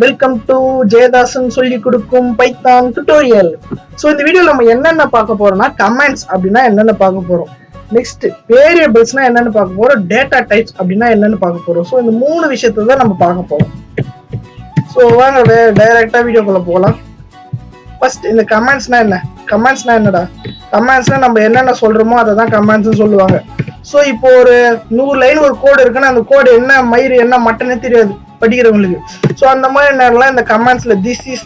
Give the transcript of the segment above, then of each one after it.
Welcome to ஜெயதாசன் சொல்லி கொடுக்கும் Python tutorial. So இந்த வீடியோ நம்ம என்னென்ன பார்க்க போறோம்னா கமெண்ட்ஸ் அப்படின்னா என்னென்ன பார்க்க போறோம், நெக்ஸ்ட் வேரியபிள்ஸ்னா என்னென்னு பார்க்க போறோம், டேட்டா டைப்ஸ் அப்படின்னா என்னென்னு பார்க்க போறோம். ஸோ இந்த மூணு விஷயத்தை தான் நம்ம பார்க்க போறோம். ஸோ வாங்க டைரக்டா வீடியோக்குள்ள போகலாம். ஃபர்ஸ்ட் இந்த கமெண்ட்ஸ்னா என்ன? கமெண்ட்ஸ்னா என்னடா? கமெண்ட்ஸ்னா நம்ம என்னென்ன சொல்றோமோ அதை தான் கமெண்ட்ஸ்னு சொல்லுவாங்க. ஸோ இப்போ ஒரு 100 லைன் ஒரு கோடு இருக்குன்னா அந்த கோடு என்ன மயிறு என்ன மட்டனே தெரியாது படிக்கிறவங்களுக்கு. ஸோ அந்த மாதிரி நேரம்லாம் இந்த கமெண்ட்ஸ்ல திஸ் இஸ்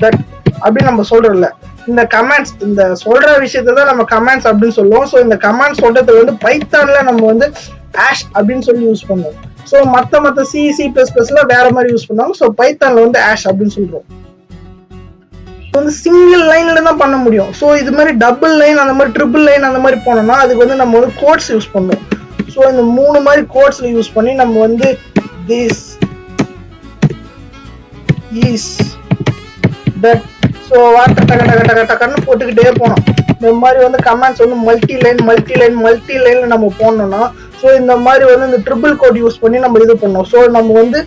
தட் அப்படின்னு நம்ம சொல்றோம்ல, இந்த கமெண்ட்ஸ் இந்த சொல்ற விஷயத்தை தான் நம்ம கமெண்ட்ஸ் அப்படின்னு சொல்லுவோம். ஸோ இந்த கமெண்ட்ஸ் சொல்றது வந்து பைத்தான்ல நம்ம வந்து ஆஷ் அப்படின்னு சொல்லி யூஸ் பண்ணுவோம். ஸோ மற்ற C++ல வேற மாதிரி யூஸ் பண்ணுவாங்க. ஸோ பைத்தான்ல வந்து ஆஷ் அப்படின்னு சொல்றோம். வந்து சிங்கிள் லைன்ல தான் பண்ண முடியும். ஸோ இது மாதிரி டபுள் லைன் அந்த மாதிரி ட்ரிபிள் லைன் அந்த மாதிரி போனோம்னா அதுக்கு வந்து நம்ம வந்து கோட்ஸ் யூஸ் பண்ணுவோம். ஸோ இந்த 3 மாதிரி கோட்ஸ்ல யூஸ் பண்ணி நம்ம வந்து this is that so water டக்கன்னு போட்டுக்கிட்டே போனோம். இந்த மாதிரி வந்து கமெண்ட்ஸ் வந்து மல்டி லைன்ல நம்ம போனோம்னா ஸோ இந்த மாதிரி வந்து இந்த ட்ரிபிள் கோட் யூஸ் பண்ணி நம்ம இது பண்ணோம். ஸோ நம்ம வந்து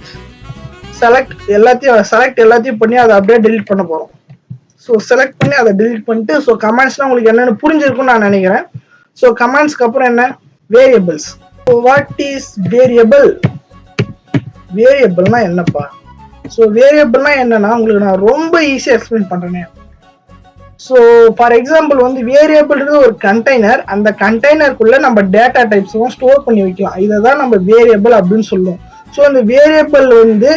செலக்ட் எல்லாத்தையும் பண்ணி அதை அப்படியே டெலிட் பண்ண போறோம். ஸோ செலக்ட் பண்ணி அதை டெலிட் பண்ணிட்டு ஸோ கமெண்ட்ஸ்லாம் உங்களுக்கு என்னென்னு புரிஞ்சிருக்கும்னு நான் நினைக்கிறேன். ஸோ கமெண்ட்ஸ்க்கு அப்புறம் என்ன? Variables. So what is variable? வேரியபிள்னா என்னப்பா? ஸோ வேரியபிள்னா என்னன்னா உங்களுக்கு நான் ரொம்ப ஈஸியாக எக்ஸ்பிளைன் பண்றேனே. ஸோ ஃபார் எக்ஸாம்பிள் வந்து வேரியபிள்ன்றது ஒரு கண்டெய்னர். அந்த கண்டெய்னருக்குள்ள நம்ம டேட்டா டைப்ஸும் ஸ்டோர் பண்ணி வைக்கலாம். இதை தான் நம்ம வேரியபிள் அப்படின்னு சொல்லுவோம். ஸோ இந்த வேரியபிள் வந்து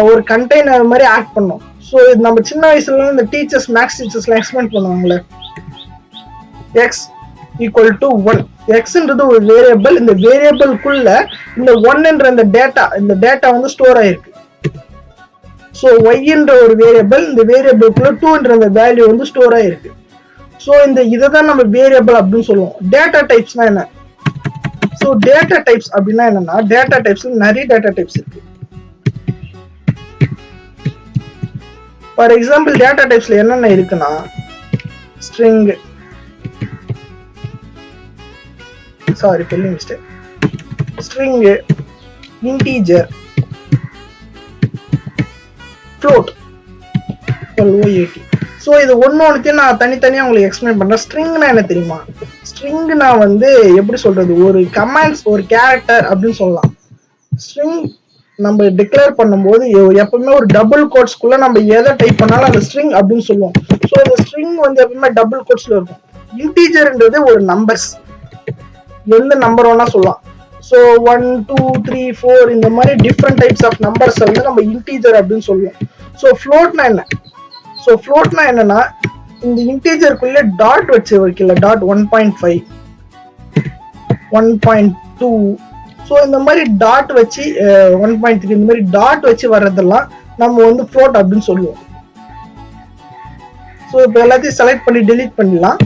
ஒரு கண்டெய்னர் மாதிரி ஆக்ட் பண்ணும். ஸோ இது நம்ம சின்ன வயசுல இந்த டீச்சர்ஸ் மேக்ஸ் டீச்சர்ஸ்லாம் எக்ஸ்பிளைன் பண்ணுவாங்களே, எக்ஸ் ஈக்குவல் டு 1. எக்ஸ்ன்றது ஒரு வேரியபிள். இந்த வேரியபிள்குள்ள இந்த 1ன்ற இந்த டேட்டா வந்து ஸ்டோர் ஆயிருக்கு. ஸோ ஒய்ன்ற ஒரு வேரியபிள், இந்த வேரியபிள்குள்ள 2ன்ற அந்த வேல்யூ வந்து ஸ்டோர் ஆயிருக்கு. ஸோ இதை தான் நம்ம வேரியபிள் அப்படின்னு சொல்லுவோம். டேட்டா டைப்ஸ்னா என்ன? ஸோ டேட்டா டைப்ஸ் அப்படின்னா என்னன்னா, டேட்டா டைப்ஸ்ல நிறைய டேட்டா டைப்ஸ் இருக்கு. ஃபார் எக்ஸாம்பிள் டேட்டா டைப்ஸ்ல என்னென்ன இருக்குன்னா string, string, integer, float, OAT. So இது ஒன்னொன்னுத்தையும் நான் தனித்தனியா உங்களுக்கு எக்ஸ்பிளைன் பண்றேன். ஸ்ட்ரிங்னா என்ன தெரியுமா? ஸ்ட்ரிங் நான் வந்து எப்படி சொல்றது, ஒரு கமாண்ட்ஸ் ஒரு கேரக்டர் அப்படின்னு சொல்லலாம். ஸ்ட்ரிங் நம்ம டிக்ளேர் பண்ணும்போது எப்பவுமே ஒரு டபுள் கோட்ஸ்குள்ள நம்ம எதை டைப் பண்ணாலும் அந்த ஸ்ட்ரிங் அப்படின்னு சொல்லுவோம். ஸோ இந்த ஸ்ட்ரிங் வந்து எப்பவுமே டபுள் கோட்ஸ்ல இருக்கும். இன்டீஜர்ன்றது ஒரு நம்பர்ஸ், எந்த நம்பர் வேணா சொல்லலாம். ஸோ 1 2 3 4 இந்த மாதிரி டிஃப்ரெண்ட் டைப்ஸ் ஆஃப் நம்பர்ஸ் வந்து நம்ம இன்டீஜர் அப்படின்னு சொல்லுவோம். ஸோ ஃப்ளோட்னா என்ன? ஸோ ஃப்ளோட்னா என்னன்னா இந்த இன்டீஜருக்குள்ள டாட் வச்சு வைக்கல, டாட் 1.5 1.2 ஸோ இந்த மாதிரி டாட் வச்சு 1.3 இந்த மாதிரி டாட் வச்சு வர்றதெல்லாம் நம்ம வந்து ஃப்ளோட் அப்படின்னு சொல்லுவோம். ஸோ இப்போ எல்லாத்தையும் செலக்ட் பண்ணி டெலீட் பண்ணிடலாம்.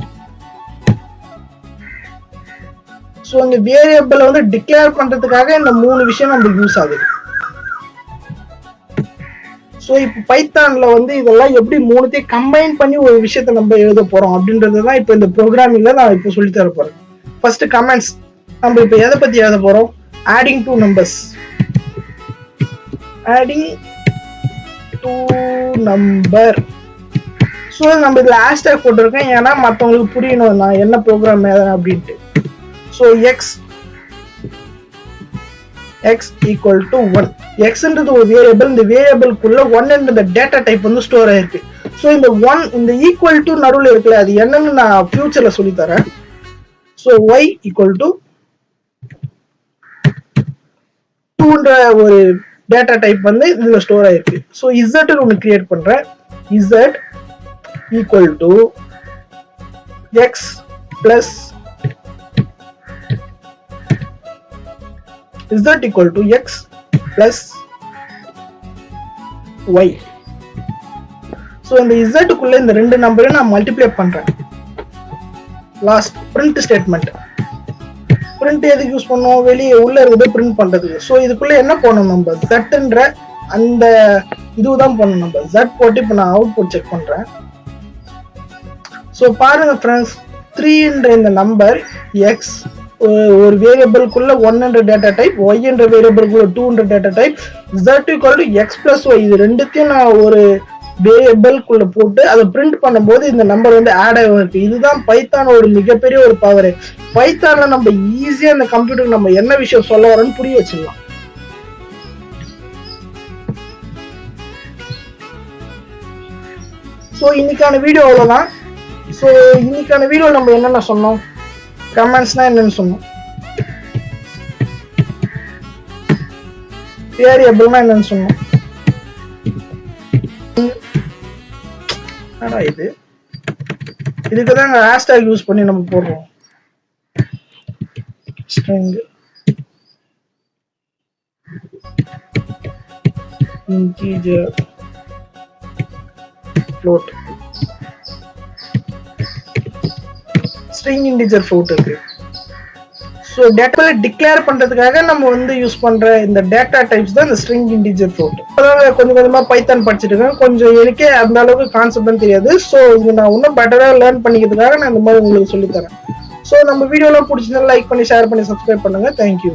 ஸோ இந்த வேரியபிளை வந்து டிக்ளேர் பண்றதுக்காக இந்த 3 விஷயம் நமக்கு யூஸ் ஆகுது. ஸோ இப்போ பைத்தான்ல வந்து இதெல்லாம் எப்படி 3த்தையும் கம்பைன் பண்ணி ஒரு விஷயத்த நம்ம எழுத போறோம் அப்படின்றது தான் இப்போ இந்த ப்ரோக்ராமிங்ல நான் இப்போ சொல்லி தர போறேன். First comments. நம்ம இப்போ எதை பத்தி எழுத போறோம்? adding two numbers. ஸோ நம்ம இதுல ஹேஷ்டேக் போட்டிருக்கேன் ஏன்னா மற்றவங்களுக்கு புரியணும் நான் என்ன ப்ரோக்ராம் எழுதுறேன் அப்படின்ட்டு. So X equal to 1. எக்ஸ்ன்றது ஒரு வேரியபிள். இந்த வேரியபிள்குள்ள 1ன்ற டேட்டா டைப் வந்து ஸ்டோர் ஆயிருக்கு. ஸோ இந்த 1 இந்த ஈக்குவல் டு நடுவில் இருக்குல்ல, அது என்னன்னு நான் ஃபியூச்சர்ல சொல்லி தரேன். ஸோ ஒய் ஈக்குவல் டு 2ன்ற ஒரு டேட்டா டைப் வந்து இதுல ஸ்டோர் ஆயிருக்கு. ஸோ இசட் ஒன்று கிரியேட் பண்றேன். Z equal to X plus z equal to x plus y. so இந்த z குள்ள இந்த ரெண்டு நம்பரையும் நான் மல்டிப்ளை பண்றேன். Last print statement. print எதுக்கு யூஸ் பண்ணுவோம்? வெளியே உள்ள இருக்கிறத print பண்றதுக்கு. ஸோ இதுக்குள்ள என்ன பண்ணணும்? நம்ம zன்ற அந்த இதுதான் பண்ணணும். நம்ம z போட்டு இப்போ நான் அவுட்புட் செக் பண்றேன். ஸோ பாருங்க ஃப்ரெண்ட்ஸ், 3ன்ற இந்த நம்பர் x ஒரு வேரியபிள்குள்ள 100 டேட்டா டைப், y என்ற வேரியபிள்குள்ள 200 data type, z = x + y இது ரெண்டுத்தையும் நான் ஒரு வேரியபிள்குள்ள போட்டு அதை பிரிண்ட் பண்ணும்போது இந்த நம்பர் வந்து ஆட் ஆகும். இதுதான் பைத்தானோட மிகப்பெரிய ஒரு பவர். பைத்தான்ல நம்ம ஈஸியா இந்த கம்ப்யூட்டருக்கு நம்ம என்ன விஷயம் சொல்ல வரோம்னு புரிய வச்சிடலாம். ஸோ இன்னைக்கான வீடியோ அவ்வளோதான். ஸோ இன்னைக்கான வீடியோ நம்ம என்னென்ன சொன்னோம், கமெண்ட்ஸ்னா என்னன்னு சொன்னோம், வேரியபிள்னா என்னன்னு சொன்னோம். இதுக்கு தான் ஹேஷ்டேக் யூஸ் பண்ணி நம்ம போடுறோம். string integer float string integer float இருக்கு. ஸோ டேட்டாவை டிக்ளேர் பண்றதுக்காக நம்ம வந்து யூஸ் பண்ற இந்த டேட்டா டைப்ஸ் தான் இந்த ஸ்ட்ரிங் இன்டிஜர் ஃப்ளோட். அதாவது கொஞ்சம் கொஞ்சமா பைத்தான் படிச்சுட்டு இருக்கேன், கொஞ்சம் எனக்கே அந்த அளவுக்கு கான்செப்ட் தெரியாது. ஸோ இது நான் இன்னும் பெட்டரா லேர்ன் பண்ணிக்கிறதுக்காக நான் இந்த மாதிரி உங்களுக்கு சொல்லித்தரேன். ஸோ நம்ம வீடியோலாம் பிடிச்சதுன்னா லைக் பண்ணி, ஷேர் பண்ணி, சப்ஸ்கிரைப் பண்ணுங்க. தேங்க்யூ.